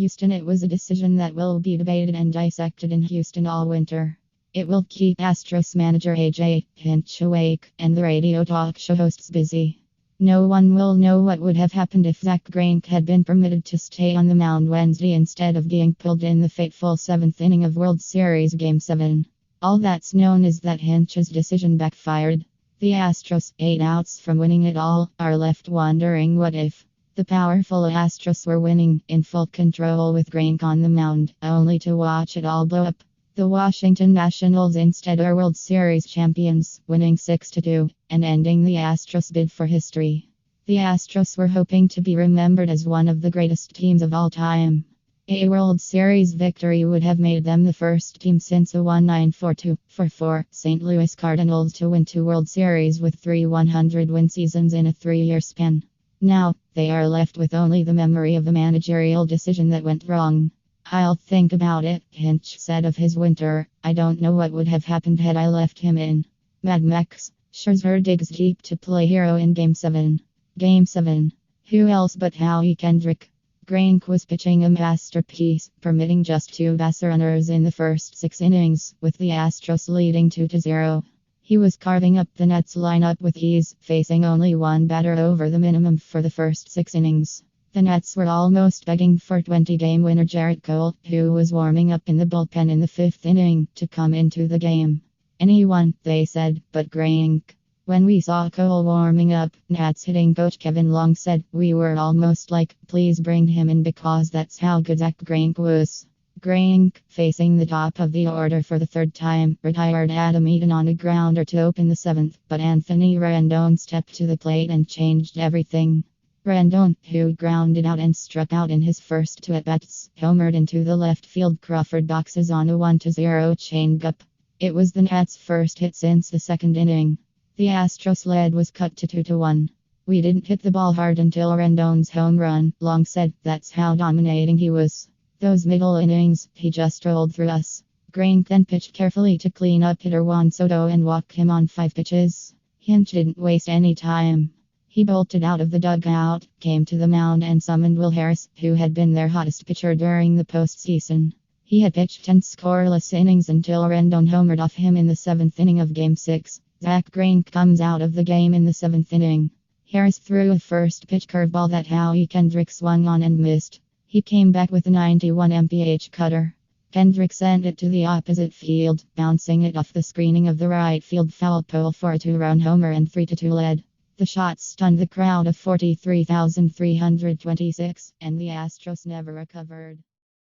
Houston. It was a decision that will be debated and dissected in Houston all winter. It will keep Astros manager Hinch awake and the radio talk show hosts busy. No one will know what would have happened if Zack Greinke had been permitted to stay on the mound Wednesday instead of being pulled in the fateful seventh inning of World Series Game 7. All that's known is that Hinch's decision backfired. The Astros, 8 outs from winning it all, are left wondering what if. The powerful Astros were winning, in full control with Greinke on the mound, only to watch it all blow up. The Washington Nationals instead are World Series champions, winning 6-2, and ending the Astros bid for history. The Astros were hoping to be remembered as one of the greatest teams of all time. A World Series victory would have made them the first team since a 1942-44 St. Louis Cardinals to win 2 World Series with 3 100-win seasons in a 3-year span. Now, they are left with only the memory of a managerial decision that went wrong. "I'll think about it," Hinch said of his winter. "I don't know what would have happened had I left him in." Mad Max. Scherzer digs deep to play hero in Game 7. Game 7. Who else but Howie Kendrick? Greinke was pitching a masterpiece, permitting just 2 base runners in the first 6 innings, with the Astros leading 2-0. He was carving up the Nets lineup with ease, facing only 1 batter over the minimum for the first 6 innings. The Nets were almost begging for 20-game winner Gerrit Cole, who was warming up in the bullpen in the 5th inning, to come into the game. "Anyone," they said, "but Greinke." When we saw Cole warming up, Nats hitting coach Kevin Long said, "We were almost like, please bring him in because that's how good Zack Greinke was." Greinke, facing the top of the order for the 3rd time, retired Adam Eaton on a grounder to open the 7th, but Anthony Rendon stepped to the plate and changed everything. Rendon, who grounded out and struck out in his first 2 at-bats, homered into the left field Crawford boxes on a 1-0 changeup. It was the Nats' first hit since the 2nd inning. The Astros lead was cut to 2-1. "We didn't hit the ball hard until Rendon's home run," Long said. "That's how dominating he was. Those middle innings, he just rolled through us." Greinke then pitched carefully to clean up hitter Juan Soto and walk him on 5 pitches. Hinch didn't waste any time. He bolted out of the dugout, came to the mound and summoned Will Harris, who had been their hottest pitcher during the postseason. He had pitched 10 scoreless innings until Rendon homered off him in the 7th inning of Game 6. Zack Greinke comes out of the game in the 7th inning. Harris threw a first-pitch curveball that Howie Kendrick swung on and missed. He came back with a 91 mph cutter. Kendrick sent it to the opposite field, bouncing it off the screening of the right field foul pole for a 2-run homer and 3-2 lead. The shot stunned the crowd of 43,326, and the Astros never recovered.